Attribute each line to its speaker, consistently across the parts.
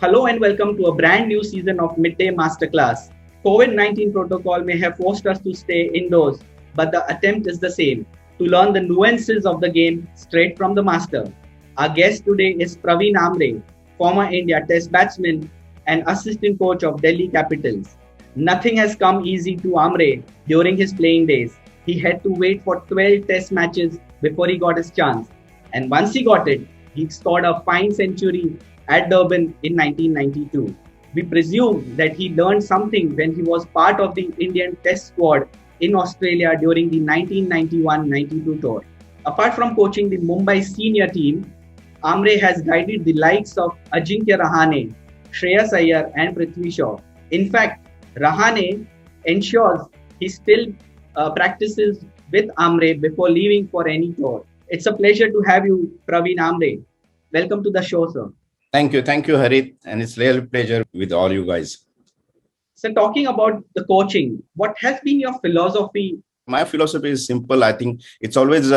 Speaker 1: Hello and welcome to a brand new season of Midday Masterclass. COVID-19 protocol may have forced us to stay indoors, but the attempt is the same to learn the nuances of the game straight from the master. Our guest today is Pravin Amre, former India Test batsman and assistant coach of Delhi Capitals. Nothing has come easy to Amre during his playing days. He had to wait for 12 Test matches before he got his chance. And once he got it, he scored a fine century at Durban in 1992. We presume that he learned something when he was part of the Indian Test squad in Australia during the 1991-92 tour. Apart from coaching the Mumbai senior team, Amre has guided the likes of Ajinkya Rahane, Shreyas Iyer and Prithvi Shaw. In fact, Rahane ensures he still practices with Amre before leaving for any tour. It's a pleasure to have you, Pravin Amre. Welcome to the show, sir.
Speaker 2: Thank you, Harit, and it's really a pleasure with all you guys.
Speaker 1: So, talking about the coaching, what has been your philosophy?
Speaker 2: My philosophy is simple. I think it's always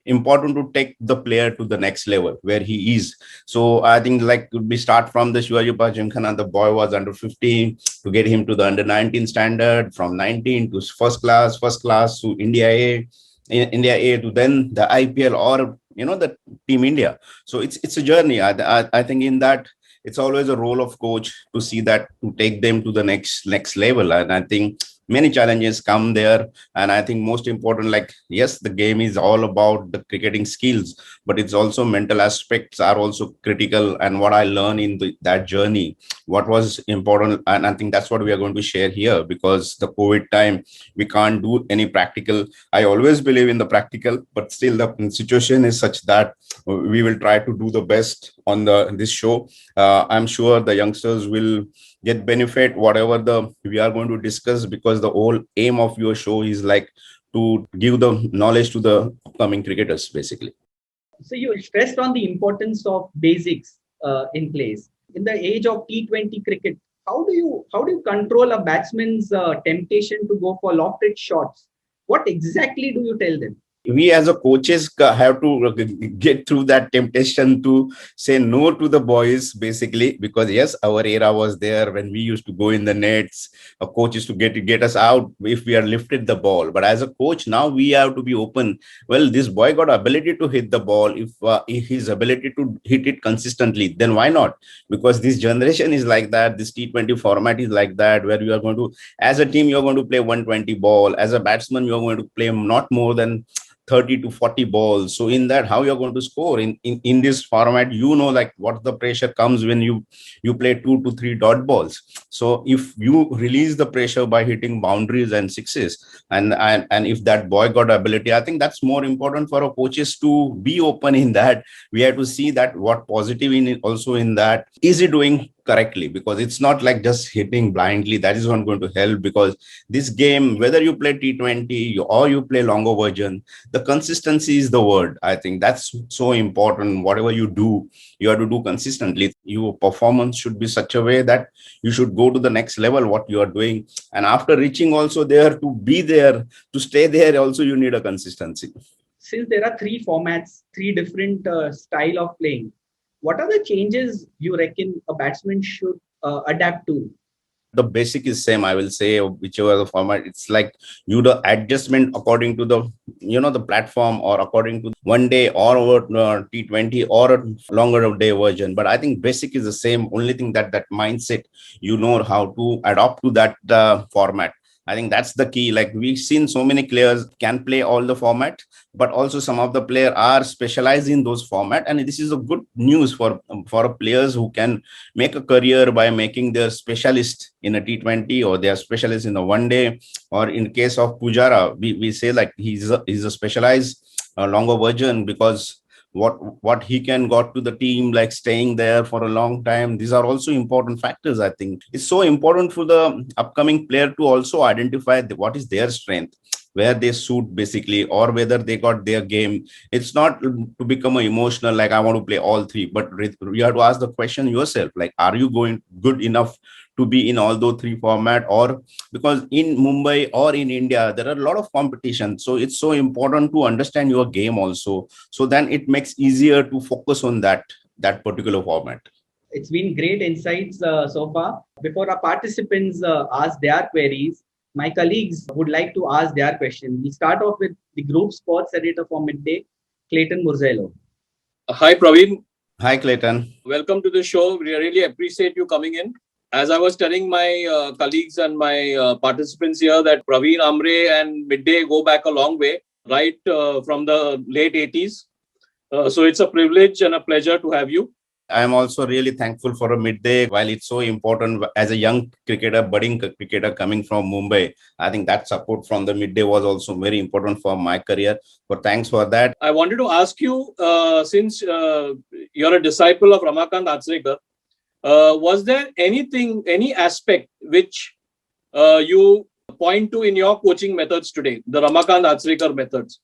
Speaker 2: important to take the player to the next level where he is. So I think like we start from the Shivaji Gymkhana, the boy was under 15 to get him to the under 19 standard, from 19 to first class to India A to then the IPL or the Team India. So it's a journey. I think in that it's always a role of coach to see that, to take them to the next level. And I think many challenges come there. And I think most important, like, yes, the game is all about the cricketing skills, but it's also mental aspects are also critical. And what I learned in that journey, what was important. And I think that's what we are going to share here, because the COVID time, we can't do any practical. I always believe in the practical, but still the situation is such that we will try to do the best on this show. I'm sure the youngsters will get benefit whatever we are going to discuss, because the whole aim of your show is like to give the knowledge to the upcoming cricketers, basically.
Speaker 1: So you stressed on the importance of basics in place. In the age of T20 cricket, how do you control a batsman's temptation to go for lofted shots? What exactly do you tell them?
Speaker 2: We as a coaches have to get through that temptation to say no to the boys, basically, because yes, our era was there when we used to go in the nets. A coach is to get us out if we are lifted the ball. But as a coach now, we have to be open. Well, this boy got ability to hit the ball. If his ability to hit it consistently, then why not? Because this generation is like that. This T20 format is like that, where you are going to, as a team, you're going to play 120 ball. As a batsman, you're going to play not more than 30 to 40 balls. So in that, how you're going to score in this format, like what the pressure comes when you play 2 to 3 dot balls. So if you release the pressure by hitting boundaries and sixes, and if that boy got ability, I think that's more important for our coaches to be open in that. We have to see that what positive in it also in that. Is he doing correctly? Because it's not like just hitting blindly. That is not going to help, because this game, whether you play T20 or you play longer version, the consistency is the word. I think that's so important. Whatever you do, you have to do consistently. Your performance should be such a way that you should go to the next level, what you are doing. And after reaching also there, to be there, to stay there, also you need a consistency.
Speaker 1: Since there are 3 formats, 3 different style of playing, what are the changes you reckon a batsman should adapt to?
Speaker 2: The basic is same, I will say, whichever the format. It's like you the adjustment according to the platform, or according to one day or T20 or a longer day version. But I think basic is the same. Only thing that mindset, how to adapt to that format. I think that's the key. Like, we've seen so many players can play all the format, but also some of the players are specialized in those format. And this is a good news for players who can make a career by making their specialist in a T20, or they are specialists in a one day. Or in case of Pujara, we say like he's a specialized longer version, because what he can got to the team, like staying there for a long time. These are also important factors. I think it's so important for the upcoming player to also identify what is their strength, where they suit, basically, or whether they got their game. It's not to become emotional, like I want to play all 3, but you have to ask the question yourself, like, are you going good enough to be in all those 3 format? Or because in Mumbai or in India, there are a lot of competition. So it's so important to understand your game also. So then it makes easier to focus on that particular format.
Speaker 1: It's been great insights so far. Before our participants ask their queries, my colleagues would like to ask their question. We start off with the group sports editor for Midday, Clayton Murzello.
Speaker 3: Hi, Pravin.
Speaker 2: Hi, Clayton.
Speaker 3: Welcome to the show. We really appreciate you coming in. As I was telling my colleagues and my participants here that Pravin Amre and Midday go back a long way, right from the late 80s. So it's a privilege and a pleasure to have you.
Speaker 2: I'm also really thankful for a midday. While it's so important as a young cricketer, budding cricketer coming from Mumbai, I think that support from the midday was also very important for my career. So thanks for that.
Speaker 3: I wanted to ask you, since you're a disciple of Ramakant Achrekar, was there anything, any aspect which you point to in your coaching methods today, the Ramakant Achrekar methods?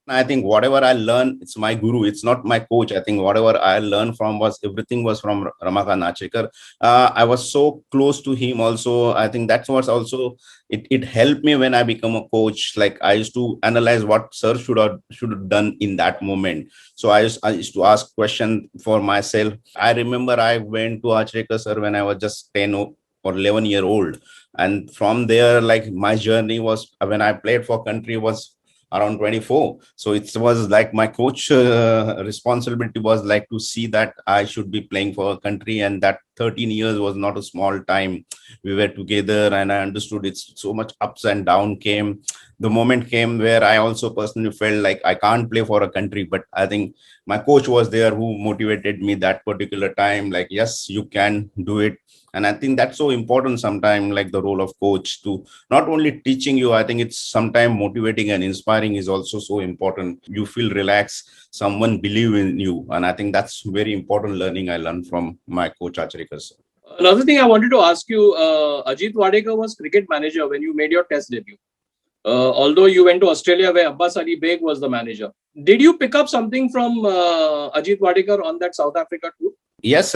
Speaker 2: I think whatever I learned, it's my guru. It's not my coach. I think whatever I learned from was everything was from Ramakant Achrekar. I was so close to him also. I think that's what also it helped me when I become a coach. Like I used to analyze what sir should have done in that moment. So I used to ask question for myself. I remember I went to Achrekar sir when I was just 10 or 11-year old. And from there, like my journey was when I played for country was around 24. So it was like my coach responsibility was like to see that I should be playing for a country, and that 13 years was not a small time. We were together and I understood it's so much ups and down came. The moment came where I also personally felt like I can't play for a country, but I think my coach was there who motivated me that particular time, like yes, you can do it. And I think that's so important sometimes, like the role of coach to not only teaching you. I think it's sometimes motivating and inspiring is also so important. You feel relaxed, someone believe in you, and I think that's very important learning I learned from my coach Achrekar.
Speaker 3: Another thing I wanted to ask you, Ajit Wadekar was cricket manager when you made your test debut. Although you went to Australia where Abbas Ali Beg was the manager. Did you pick up something from Ajit Wadekar on that South Africa tour?
Speaker 2: Yes,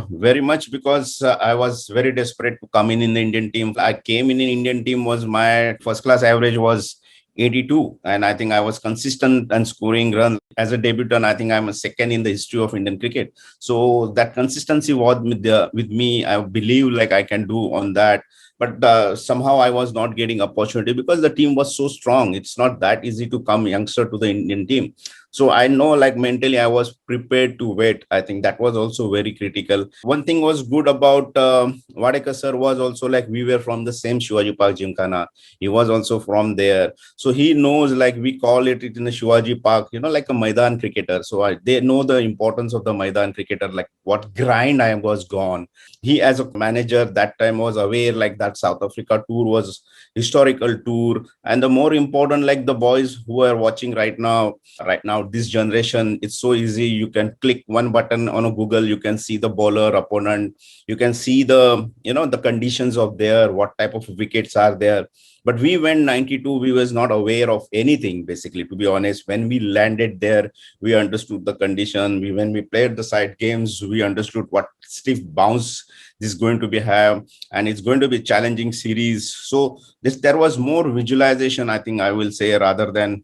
Speaker 2: very much, because I was very desperate to come in the Indian team. I came in Indian team was my first class average was 82, and I think I was consistent and scoring runs as a debutant. I think I'm a second in the history of Indian cricket. So that consistency was with me. I believe like I can do on that. But somehow I was not getting opportunity because the team was so strong. It's not that easy to come youngster to the Indian team. So I know like mentally I was prepared to wait. I think that was also very critical. One thing was good about Wadekar sir was also like we were from the same Shivaji Park Gymkhana. He was also from there. So he knows, like we call it in the Shivaji Park, like a Maidan cricketer. So they know the importance of the Maidan cricketer, like what grind I was gone. He as a manager that time was aware like that South Africa tour was historical tour. And the more important, like the boys who are watching right now this generation, it's so easy. You can click one button on a Google, you can see the bowler opponent, you can see the conditions of there, what type of wickets are there. But we went 92, we was not aware of anything, basically, to be honest. When we landed there, we understood the condition. When we played the side games, we understood what stiff bounce this is going to be have, and it's going to be challenging series. So there was more visualization, I think I will say, rather than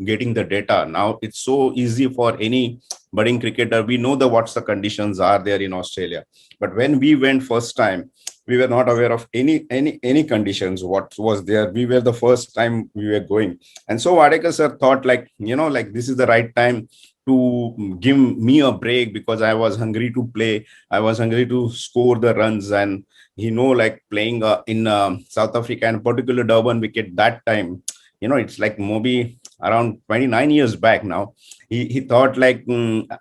Speaker 2: getting the data. Now it's so easy for any budding cricketer. We know what's the conditions are there in Australia. But when we went first time, we were not aware of any conditions what was there. We were the first time we were going. And so Wadekar sir thought like this is the right time to give me a break, because I was hungry to play. I was hungry to score the runs. And like playing in South Africa, and particular Durban wicket that time, it's like maybe around 29 years back now. He thought like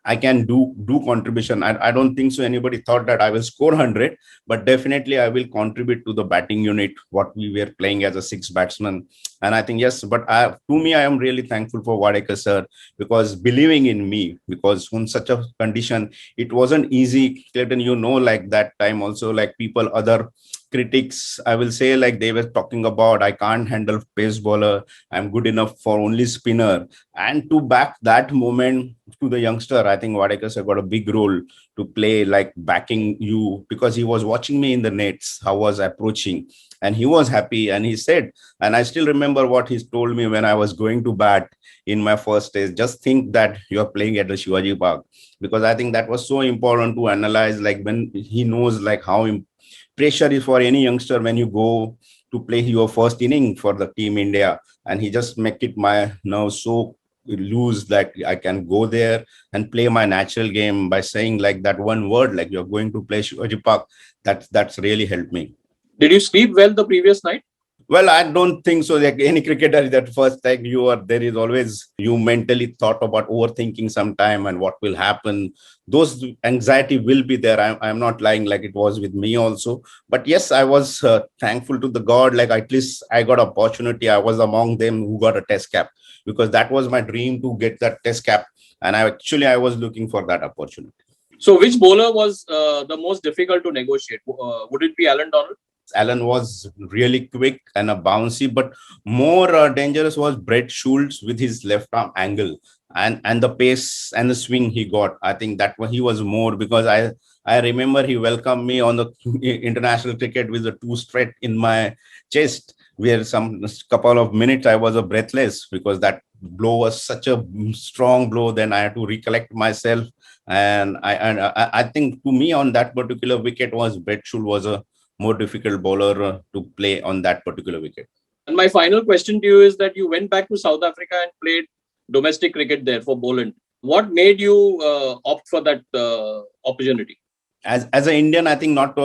Speaker 2: I can do contribution. I don't think so anybody thought that I will score 100, but definitely I will contribute to the batting unit what we were playing as a six batsman. And I think yes, but to me I am really thankful for Wadekar sir, because believing in me, because on such a condition it wasn't easy. Clayton, like that time also, like people other critics, I will say, like they were talking about, I can't handle pace bowler. I'm good enough for only spinner. And to back that moment to the youngster, I think Wadekar has got a big role to play, like backing you, because he was watching me in the nets, how I was approaching, and he was happy. And he said, and I still remember what he told me when I was going to bat in my first stage, just think that you're playing at the Shivaji Park, because I think that was so important to analyze, like when he knows like how pressure is for any youngster when you go to play your first inning for the team India, and he just make it my now so loose that I can go there and play my natural game by saying like that one word, like you're going to play Shivaji Park. That's really helped me.
Speaker 3: Did you sleep well the previous night?
Speaker 2: Well, I don't think so. Like any cricketer, that first time there is always you mentally thought about overthinking sometime and what will happen. Those anxiety will be there. I'm not lying, like it was with me also. But yes, I was thankful to the God. Like at least I got opportunity. I was among them who got a test cap, because that was my dream to get that test cap. And I was looking for that opportunity.
Speaker 3: So which bowler was the most difficult to negotiate? Would it be Alan Donald?
Speaker 2: Alan was really quick and a bouncy, but more dangerous was Brett Schultz with his left arm angle and the pace and the swing he got. I think that he was more, because I remember he welcomed me on the international cricket with the two straight in my chest, where some couple of minutes I was breathless, because that blow was such a strong blow. Then I had to recollect myself, and I think to me on that particular wicket was Brett Schultz was a more difficult bowler to play on that particular wicket.
Speaker 3: And my final question to you is that you went back to South Africa and played domestic cricket there for Boland. What made you opt for that opportunity?
Speaker 2: As an Indian, I think not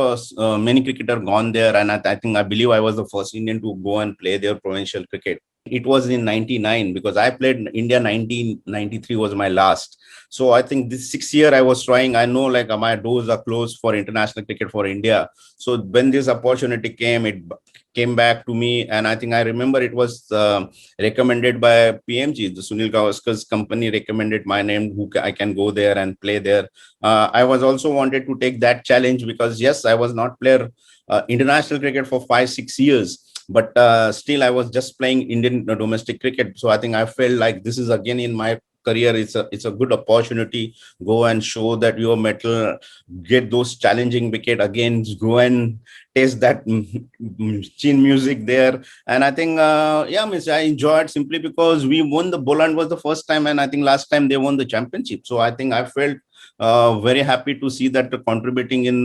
Speaker 2: many cricketers gone there, and I believe I was the first Indian to go and play their provincial cricket. It was in '99, because I played India 1993 was my last. So I think this 6 year I was trying. I know like my doors are closed for international cricket for India. So when this opportunity came, it came back to me, and I think I remember it was recommended by PMG, the Sunil Gavaskar's company recommended my name, who I can go there and play there. I was also wanted to take that challenge, because yes, I was not player international cricket for 5-6 years, but still I was just playing Indian domestic cricket. So I think I felt like this is again in my career, it's a good opportunity. Go and show that your metal, get those challenging wicket again, go and taste that chin music there. And I think I enjoyed simply because we won the Boland was the first time, and I think last time they won the championship. So I think I felt very happy to see that contributing in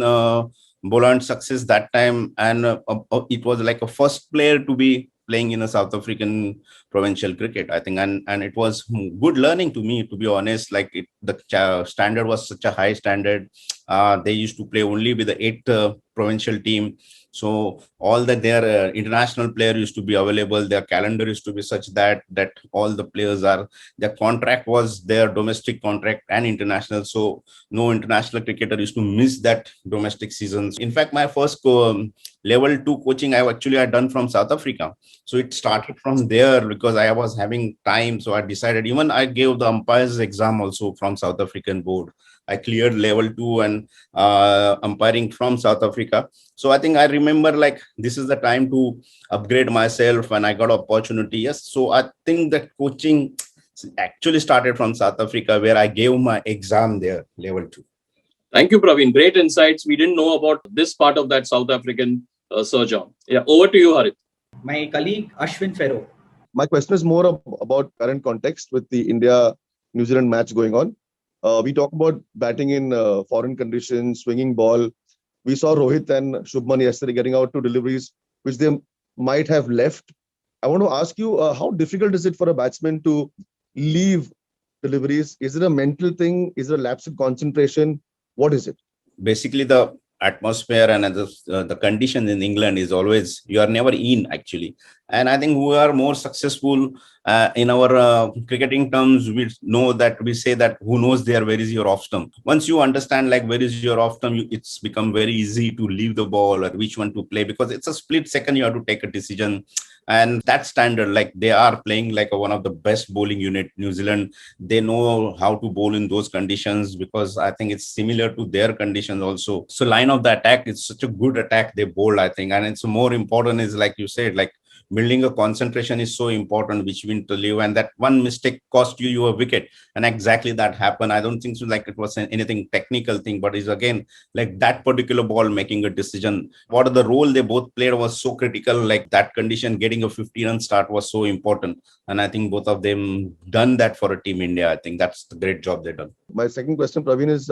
Speaker 2: Boland's success that time, and it was like a first player to be playing in a South African provincial cricket, I think, and it was good learning to me, to be honest. Like the standard was such a high standard. They used to play only with the 8 provincial team. So all that their international player used to be available, their calendar used to be such that all the players are, their contract was their domestic contract and international. So no international cricketer used to miss that domestic seasons. In fact, my first level 2 coaching I had done from South Africa. So it started from there, because I was having time. So I decided, even I gave the umpires exam also from South African board. I cleared level 2 and umpiring from South Africa. So I think I remember like this is the time to upgrade myself, and I got opportunity. Yes. So I think that coaching actually started from South Africa, where I gave my exam there, level 2.
Speaker 3: Thank you, Pravin. Great insights. We didn't know about this part of that South African sojourn. Yeah, over to you, Harit.
Speaker 1: My colleague Ashwin Ferro.
Speaker 4: My question is more about current context with the India-New Zealand match going on. We talk about batting in foreign conditions, swinging ball. We saw Rohit and Shubman yesterday getting out to deliveries, which they might have left. I want to ask you, how difficult is it for a batsman to leave deliveries? Is it a mental thing? Is it a lapse in concentration? What is it?
Speaker 2: Basically, the atmosphere and the conditions in England is always, you are never in actually. And I think we are more successful in our cricketing terms. We know that we say that who knows there, where is your off stump. Once you understand like where is your off stump, it's become very easy to leave the ball or which one to play, because it's a split second you have to take a decision. And that standard, like they are playing like one of the best bowling unit, New Zealand. They know how to bowl in those conditions because I think it's similar to their conditions also. So line of the attack, it's such a good attack they bowled, I think. And it's more important is like you said, like building a concentration is so important, which we need to live. And that one mistake cost you your wicket. And exactly that happened. I don't think so like it was anything technical thing, but it's again like that particular ball making a decision. What the role they both played was so critical. Like that condition, getting a 50-run start was so important. And I think both of them done that for a team India. I think that's the great job they done.
Speaker 4: My second question, Pravin, is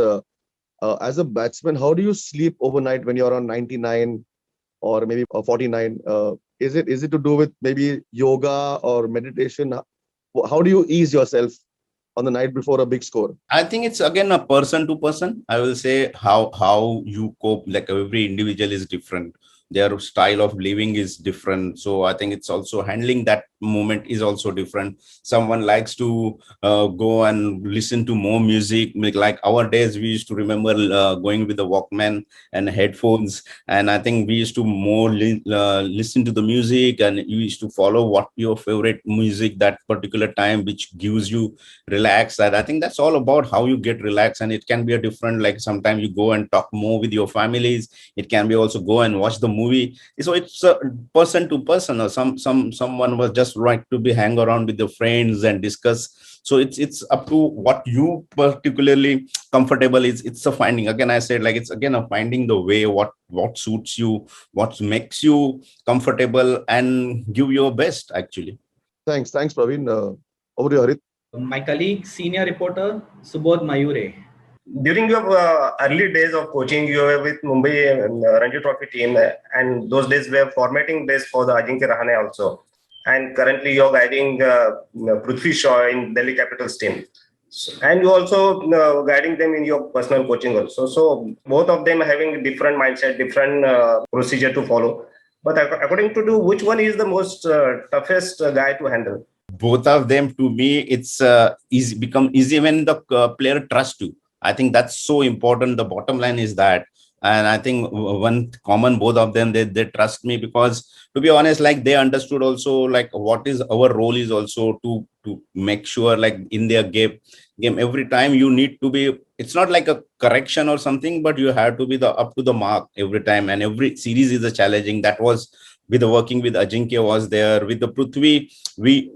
Speaker 4: as a batsman, how do you sleep overnight when you're on 99 or maybe 49? Is it to do with maybe yoga or meditation? How do you ease yourself on the night before a big score?
Speaker 2: I think it's again a person to person. I will say how you cope. Like every individual is different. Their style of living is different. So I think it's also handling that moment is also different. Someone likes to go and listen to more music. Like our days, we used to remember going with the Walkman and headphones. And I think we used to more listen to the music, and you used to follow what your favorite music that particular time, which gives you relax. That I think that's all about how you get relaxed. And it can be a different, like sometimes you go and talk more with your families. It can be also go and watch the movie. So it's a person to person, or someone was just right to be hang around with the friends and discuss. So it's up to what you particularly comfortable is. It's a finding, again I said, like it's again a finding the way what suits you, what makes you comfortable, and give your best actually.
Speaker 4: Thanks, Pravin. Over to you, Harit.
Speaker 1: My colleague, senior reporter Subodh Mayure.
Speaker 5: During your early days of coaching, you were with Mumbai Ranji Trophy team, and those days were formatting days for the Ajinkya Rahane also. And currently, you're guiding Prithvi Shaw in Delhi Capitals team, and you also guiding them in your personal coaching also. So both of them having different mindset, different procedure to follow. But according to you, which one is the most toughest guy to handle?
Speaker 2: Both of them, to me, it's easy, become easy when the player trusts you. I think that's so important. The bottom line is that. And I think one common, both of them, they trust me because, to be honest, like they understood also like what is our role is also to make sure like in their game every time you need to be, it's not like a correction or something, but you have to be the up to the mark every time. And every series is a challenging. That was with the working with Ajinkya was there with the Prithvi.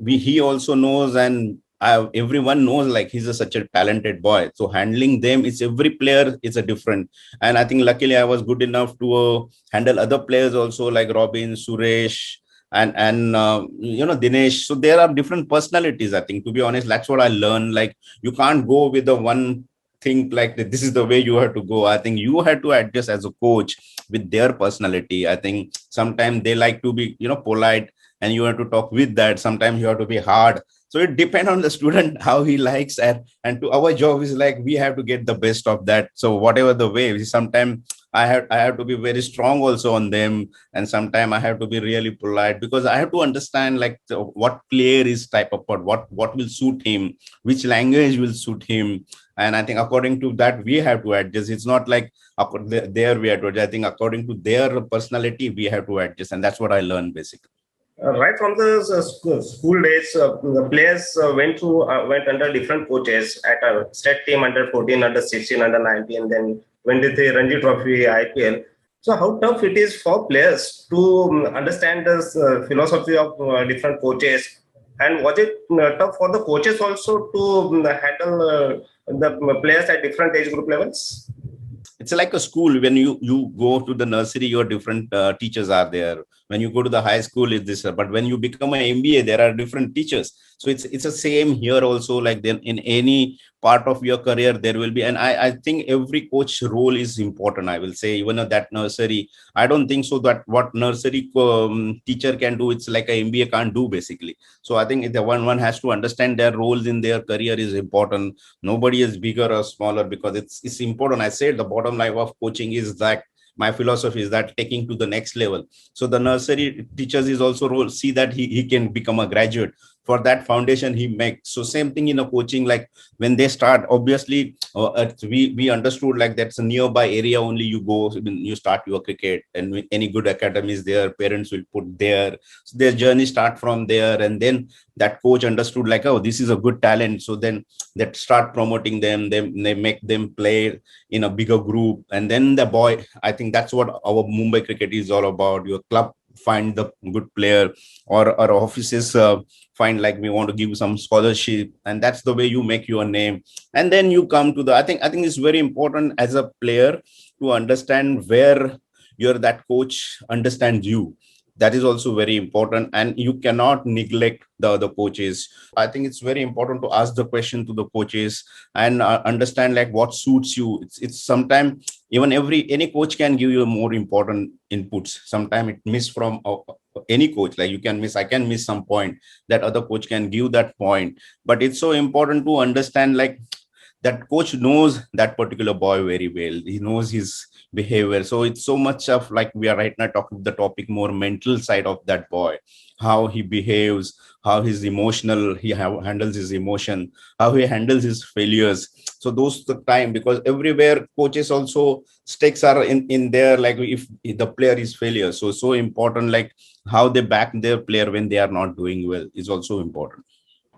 Speaker 2: He also knows, and everyone knows like he's such a talented boy. So handling them, it's every player is a different. And I think luckily I was good enough to handle other players also, like Robin, Suresh, and Dinesh. So there are different personalities. I think, to be honest, that's what I learned. Like you can't go with the one thing like this is the way you have to go. I think you have to adjust as a coach with their personality. I think sometimes they like to be polite, and you have to talk with that. Sometimes you have to be hard. So it depends on the student how he likes, and to our job is like we have to get the best of that. So whatever the way, sometimes I have to be very strong also on them, and sometimes I have to be really polite because I have to understand like what player is type of what will suit him, which language will suit him. And I think according to that we have to adjust. It's not like there we have to adjust. I think according to their personality we have to adjust, and that's what I learned basically.
Speaker 5: Right from the school days, the players went under different coaches at a state team under 14, under 16, under 19, then went with the Ranji Trophy, IPL. So how tough it is for players to understand the philosophy of different coaches, and was it tough for the coaches also to handle the players at different age group levels?
Speaker 2: It's like a school. When you go to the nursery, your different teachers are there. When you go to the high school, is this, but when you become an MBA, there are different teachers. So it's the same here also. Like then in any part of your career, there will be, and I think every coach role is important. I will say even at that nursery, I don't think so that what nursery teacher can do, it's like an MBA can't do basically. So I think the one has to understand their roles in their career is important. Nobody is bigger or smaller because it's important. I said the bottom line of coaching is that my philosophy is that taking to the next level. So the nursery teachers is also role, see that he can become a graduate for that foundation he makes. So same thing in a coaching, like when they start, obviously we understood like that's a nearby area only you go when you start your cricket, and any good academies there, parents will put there. So their journey start from there, and then that coach understood like, oh, this is a good talent. So then that start promoting them, they make them play in a bigger group, and then the boy, I think that's what our Mumbai cricket is all about. Your club find the good player, or our offices find like we want to give some scholarship, and that's the way you make your name. And then you come to the, I think it's very important as a player to understand where your that coach understands you. That is also very important, and you cannot neglect the other coaches. I think it's very important to ask the question to the coaches and understand like what suits you. It's sometimes even any coach can give you more important inputs. Sometimes it miss from any coach, like I can miss some point that other coach can give that point. But it's so important to understand like that coach knows that particular boy very well. He knows his behavior. So it's so much of like we are right now talking the topic more mental side of that boy, how he behaves, how his emotional, handles his emotion, how he handles his failures. So those the time, because everywhere coaches also stakes are in there, like if the player is failure. So important, like how they back their player when they are not doing well is also important.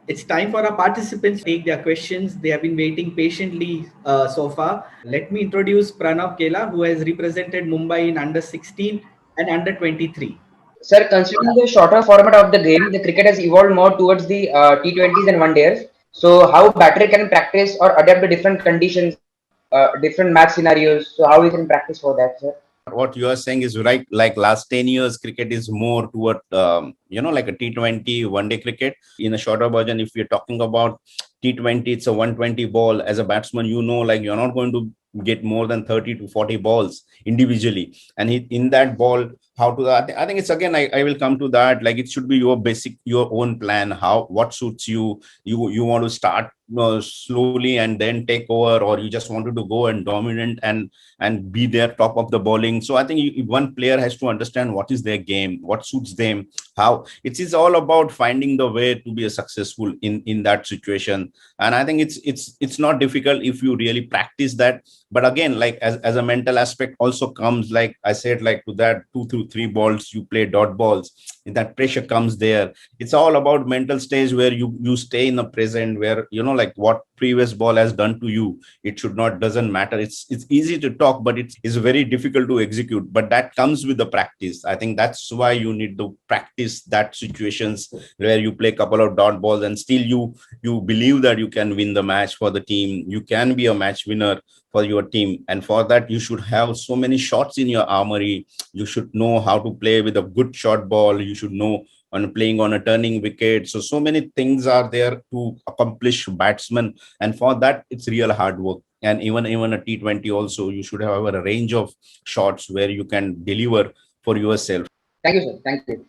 Speaker 1: It's time for our participants to take their questions. They have been waiting patiently so far. Let me introduce Pranav Kela, who has represented Mumbai in under 16 and under 23.
Speaker 6: Sir, considering the shorter format of the game, the cricket has evolved more towards the T20s and one days. So, how batter can practice or adapt to different conditions, different match scenarios? So, how we can practice for that, sir?
Speaker 2: What you are saying is right. Like last 10 years, cricket is more toward, like a T20 one day cricket. In a shorter version, if you're talking about T20, it's a 120 ball. As a batsman, like you're not going to get more than 30 to 40 balls individually. And in that ball, how to, I think it's again, I will come to that. Like it should be your own plan, what suits you. You want to start slowly and then take over, or you just wanted to go and dominant and be there top of the bowling. So I think one player has to understand what is their game, what suits them, how it is all about finding the way to be a successful in that situation. And I think it's not difficult if you really practice that. But again, like as a mental aspect also comes, like I said, like to that 2 through 3 balls you play dot balls, that pressure comes there. It's all about mental stage where you stay in the present, where like what previous ball has done to you, it doesn't matter. It's easy to talk, but it's very difficult to execute. But that comes with the practice. I think that's why you need to practice that situations where you play a couple of dot balls and still you believe that you can win the match for the team. You can be a match winner for your team, and for that you should have so many shots in your armory. You should know how to play with a good short ball. You should know on playing on a turning wicket. So many things are there to accomplish batsmen, and for that it's real hard work. And even a T20 also, you should have a range of shots where you can deliver for yourself.
Speaker 6: Thank you, sir. Thank you.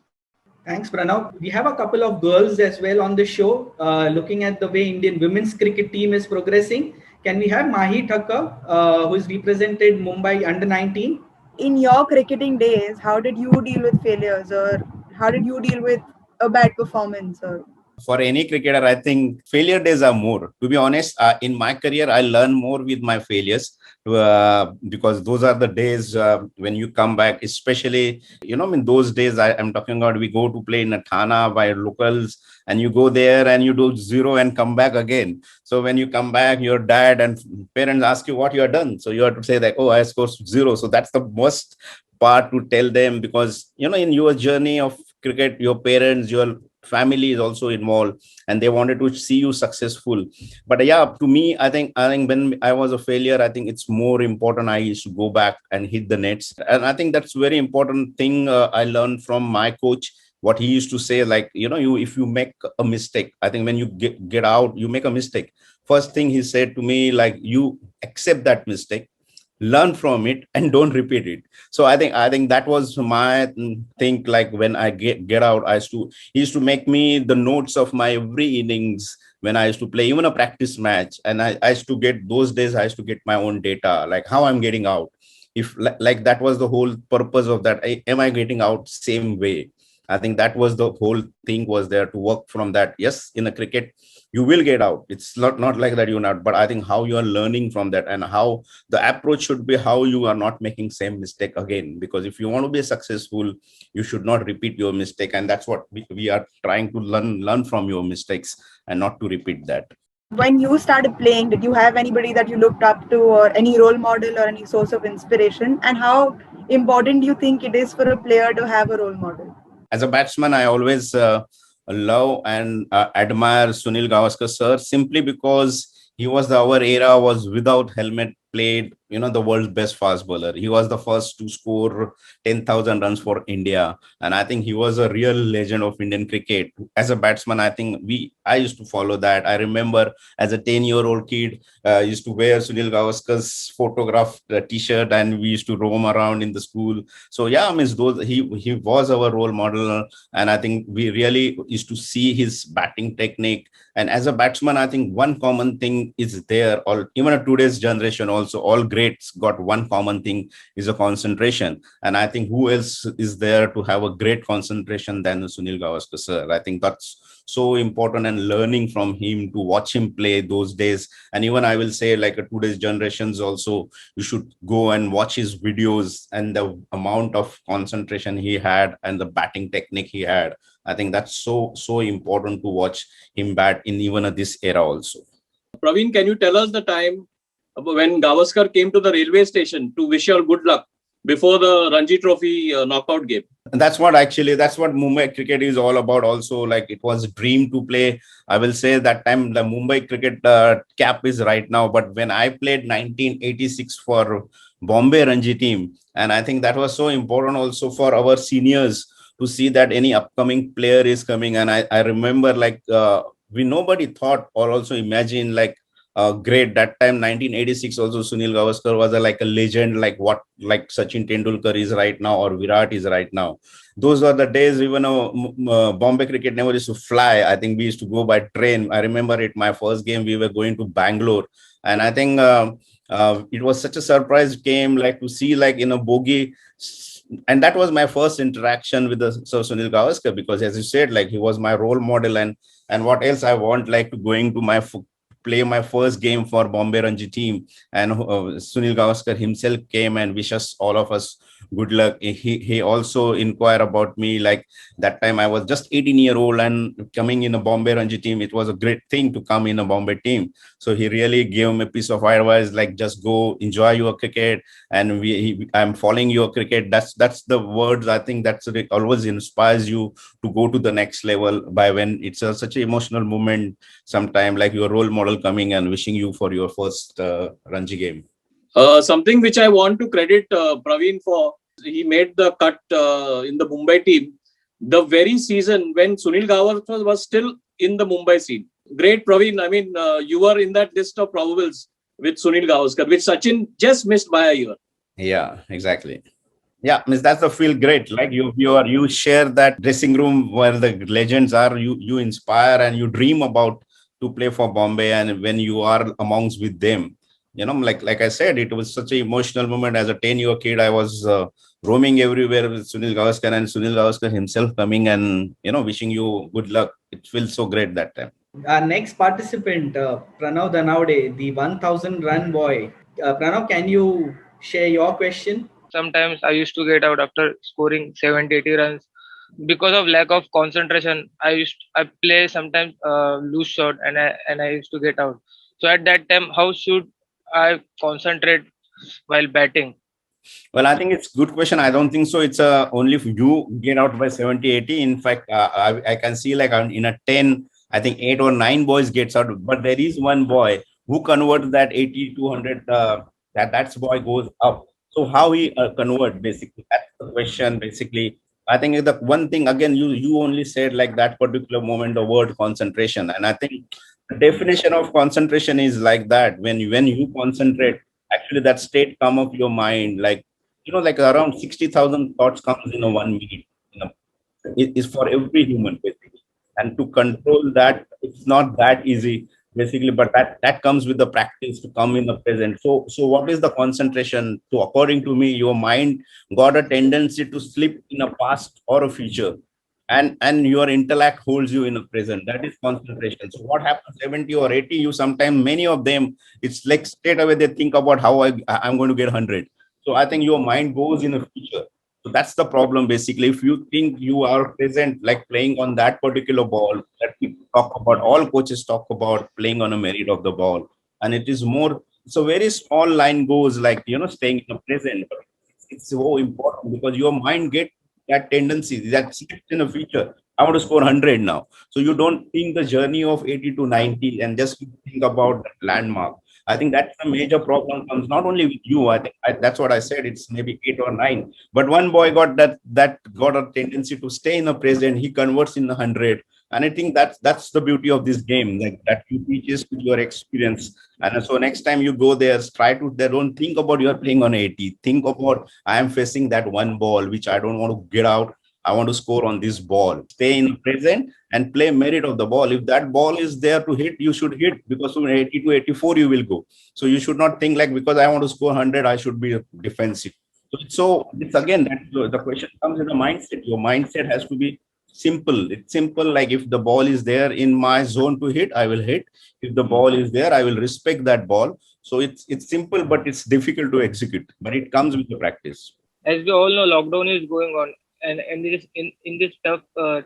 Speaker 1: Thanks, Pranav. We have a couple of girls as well on the show. Looking at the way Indian women's cricket team is progressing, can we have Mahi Thakkar, who has represented Mumbai under 19?
Speaker 7: In your cricketing days, how did you deal with failures, or how did you deal with a bad performance? Or
Speaker 2: for any cricketer, I think failure days are more. To be honest, in my career, I learn more with my failures because those are the days when you come back, especially, in those days, I'm talking about we go to play in a Thana by locals, and you go there and you do zero and come back again. So when you come back, your dad and parents ask you what you have done. So you have to say that, oh, I scored zero. So that's the most part to tell them, because, in your journey of cricket, your parents, your family is also involved, and they wanted to see you successful. But yeah, to me, I think when I was a failure, I think it's more important I used to go back and hit the nets. And I think that's very important thing I learned from my coach. What he used to say, like, if you make a mistake, I think when you get out, you make a mistake. First thing he said to me, like, you accept that mistake, learn from it, and don't repeat it. So I think that was my thing. Like when I get out, he used to make me the notes of my every innings when I used to play even a practice match. And I used to get those days, I used to get my own data, like how I'm getting out. If like that was the whole purpose of that. Am I getting out same way? I think that was the whole thing was there to work from that. Yes, in a cricket, you will get out. It's not like that you're not, but I think how you are learning from that and how the approach should be, how you are not making same mistake again. Because if you want to be successful, you should not repeat your mistake. And that's what we are trying to learn from your mistakes and not to repeat that.
Speaker 7: When you started playing, did you have anybody that you looked up to, or any role model or any source of inspiration? And how important do you think it is for a player to have a role model?
Speaker 2: As a batsman, I always love and admire Sunil Gavaskar sir, simply because he was our era was without helmet played, the world's best fast bowler. He was the first to score 10,000 runs for India. And I think he was a real legend of Indian cricket. As a batsman, I think I used to follow that. I remember as a 10-year-old kid, used to wear Sunil Gavaskar's photographed t-shirt, and we used to roam around in the school. So yeah, means those he was our role model, and I think we really used to see his batting technique. And as a batsman, I think one common thing is there. All even in today's generation, also all greats got one common thing is a concentration. And I think who else is there to have a great concentration than Sunil Gavaskar sir? I think that's so important, and learning from him to watch him play those days. And even I will say, like today's generations also, you should go and watch his videos and the amount of concentration he had and the batting technique he had. I think that's so important to watch him bat in even this era also.
Speaker 3: Pravin, can you tell us the time when Gavaskar came to the railway station to wish you all good luck before the Ranji Trophy knockout game?
Speaker 2: And that's what Mumbai cricket is all about also. Like it was a dream to play. I will say that time the Mumbai cricket cap is right now. But when I played 1986 for Bombay Ranji team, and I think that was so important also for our seniors to see that any upcoming player is coming. And I remember like nobody thought or also imagine like great that time 1986 also Sunil Gavaskar was like a legend, like Sachin Tendulkar is right now or Virat is right now. Those were the days even Bombay cricket never used to fly. I think we used to go by train. I remember it, my first game we were going to Bangalore, and I think it was such a surprise game, like to see like in a bogie. And that was my first interaction with the Sir Sunil Gavaskar, because as you said, like he was my role model. And what else I want, like to going to play my first game for Bombay Ranji team, and Sunil Gavaskar himself came and wishes all of us good luck. He also inquired about me. Like that time I was just 18-year-old and coming in a Bombay Ranji team. It was a great thing to come in a Bombay team. So he really gave me a piece of advice, like just go enjoy your cricket, and I'm following your cricket. That's the words I think that's always inspires you to go to the next level. By when it's such an emotional moment, sometime like your role model coming and wishing you for your first Ranji game.
Speaker 3: Something which I want to credit Pravin for, he made the cut in the Mumbai team the very season when Sunil Gavaskar was still in the Mumbai scene. Great, Pravin. I mean, you were in that list of probables with Sunil Gavaskar, which Sachin just missed by a year.
Speaker 2: Yeah, exactly. Yeah, means that's the feel great. Like you share that dressing room where the legends are. You inspire and you dream about to play for Bombay, and when you are amongst with them, like I said, it was such an emotional moment. As a 10-year kid, I was roaming everywhere with Sunil Gavaskar, and Sunil Gavaskar himself coming and wishing you good luck. It feels so great that time.
Speaker 1: Our next participant, Pranav Danavade, the 1000 run boy. Pranav, can you share your question?
Speaker 8: Sometimes I used to get out after scoring 70, 80 runs. Because of lack of concentration, I play sometimes loose shot, and I used to get out. So at that time, how should I concentrate while batting?
Speaker 2: Well, I think it's a good question. I don't think so. It's only if you get out by 70, 80. In fact, I can see like in a 10, I think 8 or 9 boys gets out. But there is one boy who converts that 80 to 100. That boy goes up. So how he convert, basically, that's the question. Basically, I think the one thing again, you only said like that particular moment the word concentration, and I think the definition of concentration is like that. When you concentrate, actually that state come of your mind, like like around 60,000 thoughts comes in a 1 minute. It is for every human basically, and to control that it's not that easy basically, but that comes with the practice to come in the present. So what is the concentration? So according to me, your mind got a tendency to slip in a past or a future, and your intellect holds you in the present. That is concentration. So what happens 70 or 80, you sometimes, many of them, it's like straight away they think about how I'm going to get 100. So I think your mind goes in the future. So that's the problem basically. If you think you are present, like playing on that particular ball that people talk about, all coaches talk about playing on a merit of the ball, and it is more. So very small line goes like staying in the present. But it's so important because your mind get that tendency that slips in the future. I want to score 100 now. So you don't think the journey of 80 to 90 and just think about that landmark. I think that's a major problem comes not only with you. I think that's what I said. It's maybe 8 or 9. But one boy got that got a tendency to stay in the present. He converts in the 100. And I think that's the beauty of this game, like that you teaches with your experience. And so next time you go there, try to they don't think about you're playing on 80. Think about I am facing that one ball which I don't want to get out. I want to score on this ball. Stay in the present and play merit of the ball. If that ball is there to hit, you should hit because from 80 to 84 you will go. So you should not think like because I want to score 100, I should be defensive. So it's again that the question comes in the mindset. Your mindset has to be simple. It's simple. Like if the ball is there in my zone to hit, I will hit. If the ball is there, I will respect that ball. So it's simple, but it's difficult to execute. But it comes with the practice.
Speaker 8: As we all know, lockdown is going on, and in this tough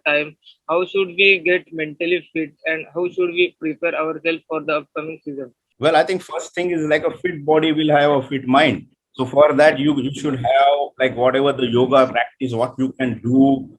Speaker 8: time, how should we get mentally fit, and how should we prepare ourselves for the upcoming season?
Speaker 2: Well, I think first thing is like a fit body will have a fit mind. So for that, you should have like whatever the yoga practice, what you can do,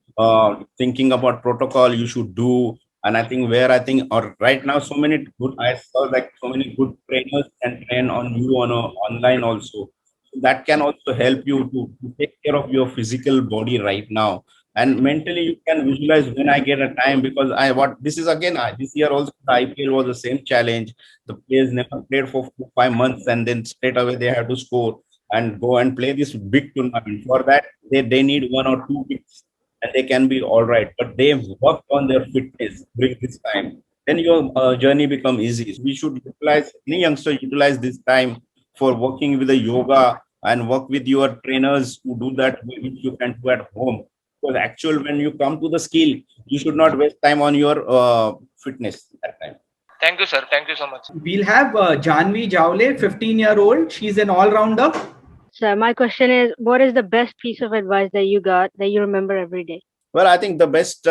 Speaker 2: thinking about protocol you should do. And I think where I think or right now so many good I saw like so many good trainers can train on you on online also. So that can also help you to take care of your physical body right now. And mentally you can visualize when I get a time because I what this is again this year also the IPL was the same challenge. The players never played for 4, 5 months and then straight away they have to score and go and play this big tournament. For that, they need 1 or 2 weeks and they can be all right. But they've worked on their fitness during this time. Then your journey become easy. So we should utilize any youngster utilize this time for working with the yoga and work with your trainers who do that which you can do at home. Because actual when you come to the skill, you should not waste time on your fitness at time.
Speaker 8: Thank you, sir. Thank you so much.
Speaker 1: We'll have Janvi Javle, 15-year-old. She's an all-rounder.
Speaker 9: So my question is, what is the best piece of advice that you got that you remember every day?
Speaker 2: Well, I think the best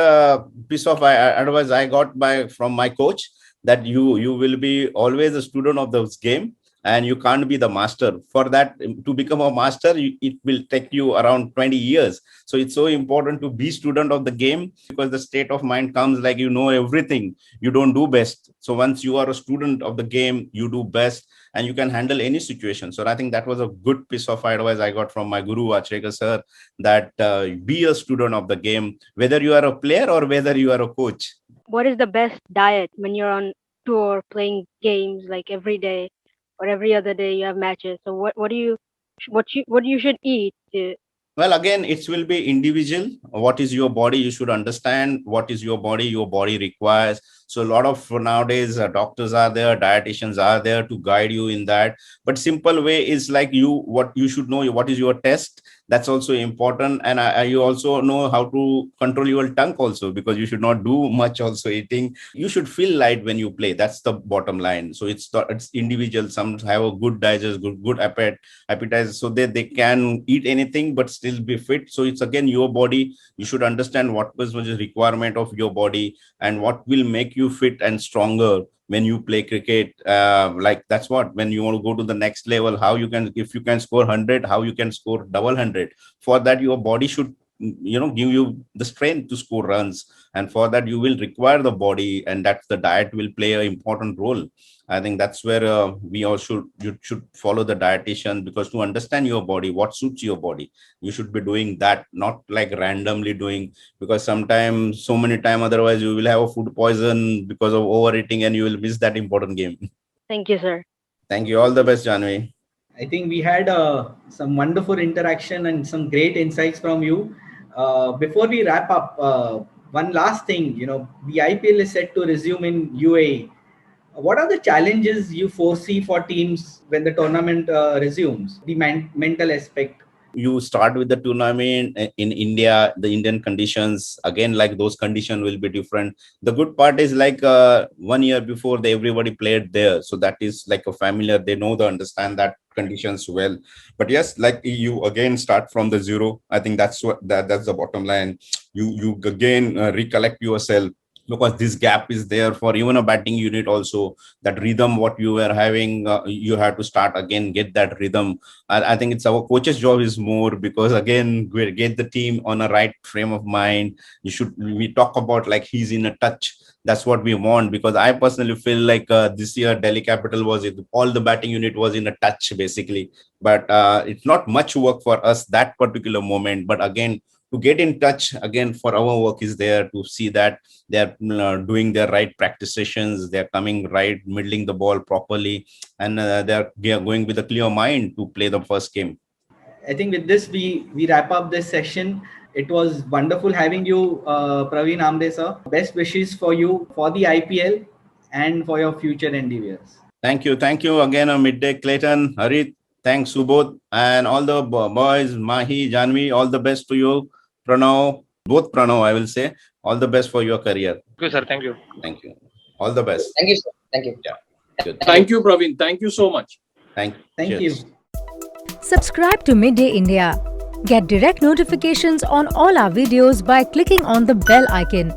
Speaker 2: piece of advice I got from my coach that you will be always a student of this game and you can't be the master. For that, to become a master, it will take you around 20 years. So it's so important to be student of the game because the state of mind comes like you know everything. You don't do best. So once you are a student of the game, you do best and you can handle any situation. So I think that was a good piece of advice I got from my guru, Achrekar sir, that be a student of the game, whether you are a player or whether you are a coach.
Speaker 9: What is the best diet when you're on tour playing games like every day or every other day you have matches? So what you should eat to?
Speaker 2: Well, again, it will be individual. What is your body? You should understand what is your body requires. So a lot of nowadays doctors are there, dietitians are there to guide you in that. But simple way is like what you should know, what is your test. That's also important. And you also know how to control your tongue also because you should not do much also eating. You should feel light when you play. That's the bottom line. So it's individual. Some have a good digest, good appetite so that they can eat anything but still be fit. So it's again your body. You should understand what is the requirement of your body and what will make you fit and stronger when you play cricket. Like that's what when you want to go to the next level, how you can, if you can score 100, how you can score double 100. For that your body should give you the strength to score runs, and for that you will require the body, and that's the diet will play an important role. I think that's where you should follow the dietitian, because to understand your body, what suits your body, you should be doing that, not like randomly doing, because sometimes so many time otherwise you will have a food poison because of overeating and you will miss that important game.
Speaker 9: Thank you, sir.
Speaker 2: Thank you. All the best, Janvi.
Speaker 1: I think we had some wonderful interaction and some great insights from you. Before we wrap up, one last thing, the IPL is set to resume in UAE. What are the challenges you foresee for teams when the tournament resumes? The mental aspect.
Speaker 2: You start with the tournament in India, the Indian conditions, again, like those conditions will be different. The good part is like 1 year before everybody played there. So that is like a familiar, they know, they understand that conditions well. But yes, like you again start from the zero. I think that's that's the bottom line. You again recollect yourself, because this gap is there for even a batting unit also. That rhythm what you were having, you have to start again, get that rhythm. I think it's our coach's job is more, because again we get the team on a right frame of mind. We talk about like he's in a touch. That's what we want, because I personally feel like this year Delhi Capital was all the batting unit was in a touch basically. But it's not much work for us that particular moment. But again, to get in touch again, for our work is there to see that they're doing their right practice sessions, they're coming right, middling the ball properly, and they're going with a clear mind to play the first game.
Speaker 1: I think with this we wrap up this session. It was wonderful having you, Pravin Amre sir. Best wishes for you for the IPL and for your future endeavors.
Speaker 2: Thank you again, Midday, Clayton, Harit. Thanks, Subodh, and all the boys, Mahi, Janvi. All the best to you, Pranav. Both Pranav, I will say. All the best for your career.
Speaker 8: Thank you, sir. Thank you.
Speaker 2: Thank you. All the best.
Speaker 6: Thank you, sir. Thank you.
Speaker 2: Yeah. Good.
Speaker 3: Thank you, Pravin. Thank you so much.
Speaker 1: Thank
Speaker 2: Cheers.
Speaker 1: you.
Speaker 10: Subscribe to Midday India. Get direct notifications on all our videos by clicking on the bell icon.